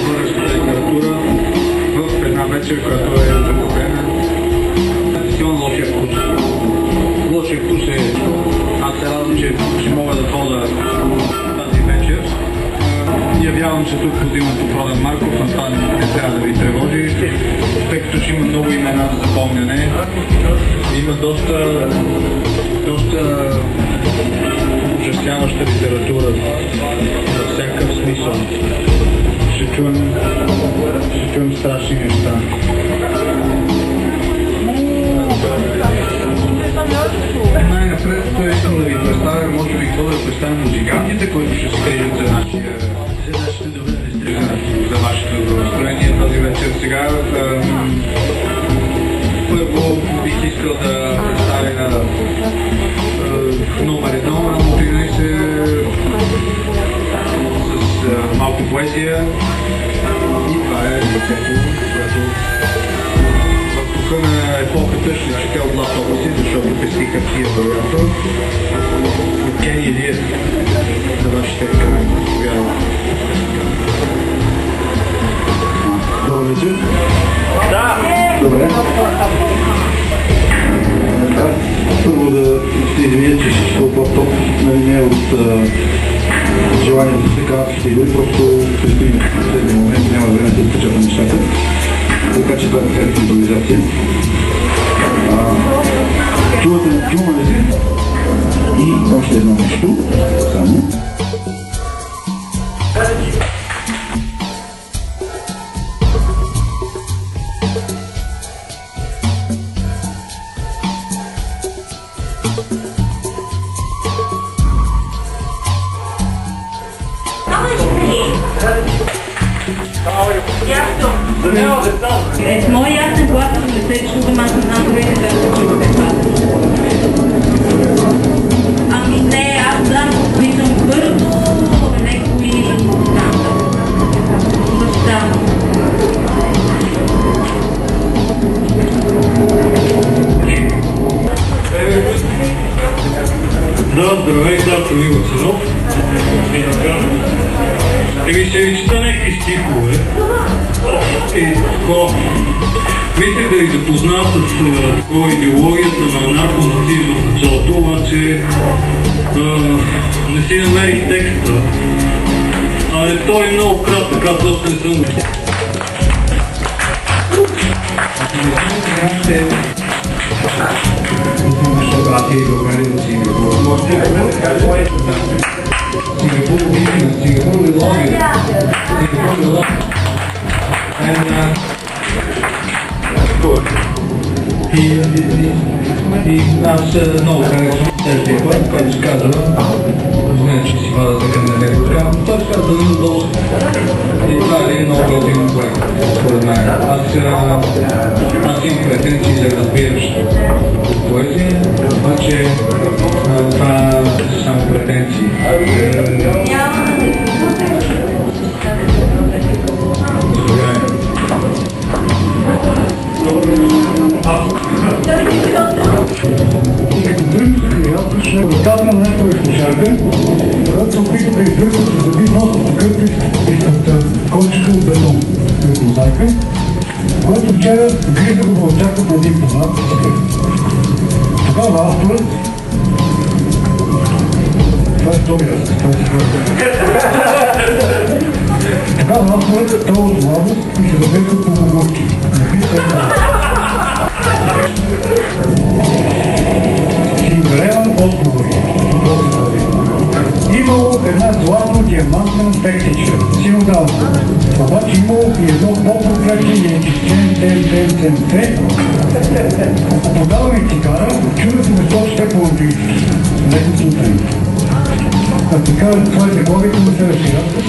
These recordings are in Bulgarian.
българската литература в една вечер, която е обикновена. Традиционно лошия вкус. Лошия вкус е... Аз се радвам, че ще мога да хода тази вечер. Явявам се тук под името Продан Марков, а това не трябва да ви тревожи, тъй като ще има много имена за запомняне. Има доста ужасяваща литература във всякакъв смисъл. Ще чуем страшни неща. Най-напред искам да ви представя, може би какво да представя музикантите, които ще се крижат за вашето добро настроение тази вечер. Сега първо бих искал да представя номер 1 на 13 с малко поезия и това е лицето, което в духа на епохата ще чете от лаптопа си, защото пести хартия вероятно. Кени Илиев за вашите екрани. Добър вечер. Да! Добре. Първо да се извиня, че ще по-топ, нали не от желание да се казват стили, просто предстои в следния момент, няма време да отпечатам нещата. Така че това е така импровизация. Чуваме ли? И още едно нещо, само. С моя ясен глас не се чувам, аз не знам другите да се чувате това. Ами не, аз знам, питам бързо, леко и баща. Да, здравей, Дарко Милоценов. Ще ви чета някакви стихове. И тако. Мислех да ви запознавам с идеологията на нарконацизма в началото, обаче не си намерих текста. Той е много кратък, аз доста не съм го. И аз много харесвам тези път, който се казва, знаем, че си вада така на него така, но той се казва да надолу. И това е един много готин проект, според мен. Аз имам претенции да разбираш от поезия, обаче това са само претенции. Казвам някой слушалка, когато се опита да издържа да заби носа такъв изпод кончика от бетон от мозайка, който вчера гриза го в очаква по един познат. Тогава авторът, това е втори разказ, тогава авторът това от младост и се забега по обувки. Синдрелен отговор. Имало една златно-диамантна пектичка, синодална. Обаче имало и едно по-конкретно неизчислен ТНТ. Подава и цигара, чудо се место ще по-английски. Леко сутрин. А така, това е заглавието на следващия разказ.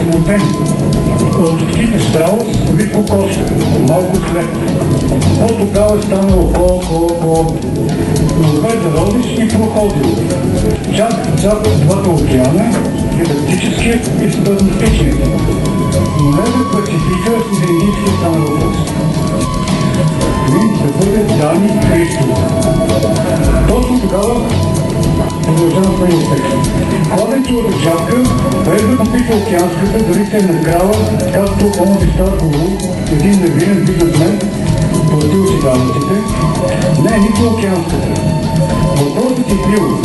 Смутен. От птите Страус, Вико Коста, малко след. От тогава станало колко, но бе да родиш и проходил. Чак зад двата океана, галактическия и средностичния. Но не за Пацифика и за Индийския стан въпрос. И да бъде Дани Христов. Точно тогава продължавам този текст. Ходенето от джапка, без Той попита океанската, дали се е накрала, както онзи стар гуру, един невинен бизнесмен, платил си данъците. Не, нито океанската. Въпросът е бил,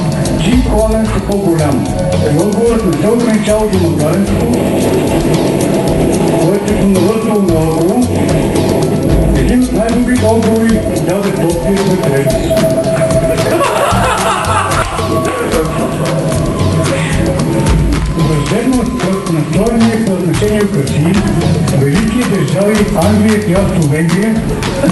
чий кладенец е по-голям. И отговорът не се ограничава до магаренството, което е навъртало наоколо. Един от най-добрите отговори даде топкия за кредит. Враждебно настроени по отношение към Русия, велики държави Англия и Австро-Венгрия,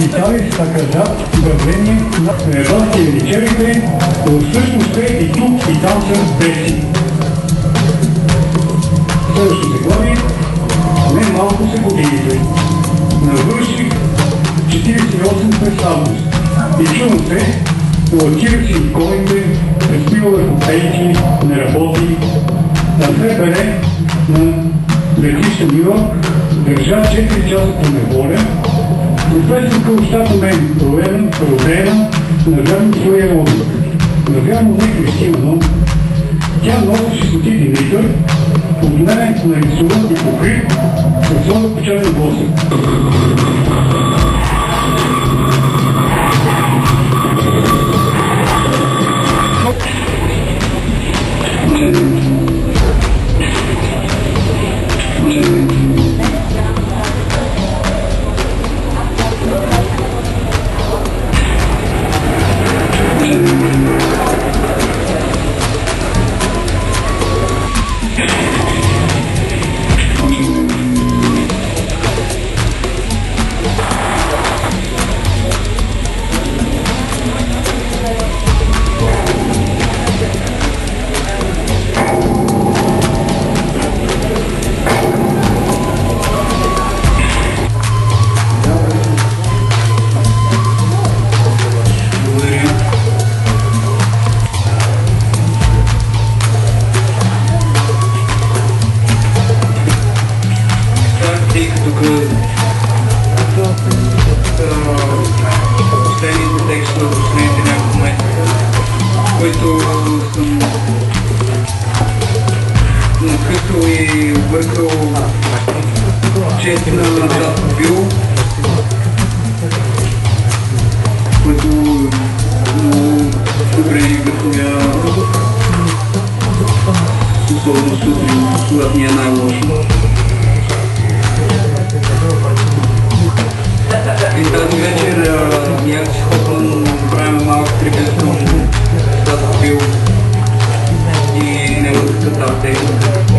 Италия са казат управление на ревански величерите, но всъщност те и тук и там са беси. Следващото заглавие, не малко са годините. Навърших 48 през август и чувам се, лакирах си колите, разпива върху пейки, не работи. На ФБР на летище Нью-Йорк държа 4 часа по неволя. Професорка устата мен родена, навярно своя отдъх. Навярно не Кристина, но тя носеше стотици литър, от мене нарисуван и покрит със своя печатен блосък. Последните текстове, последните няколко месеца, които съм накъсал и объркал чести на Дато Бил, които много добре ни вдъхновя, особено сутрин, когато ни е най-лошо. И тази вечер някак си хопвам да правим малко приветствено, когато бил и неговата техника.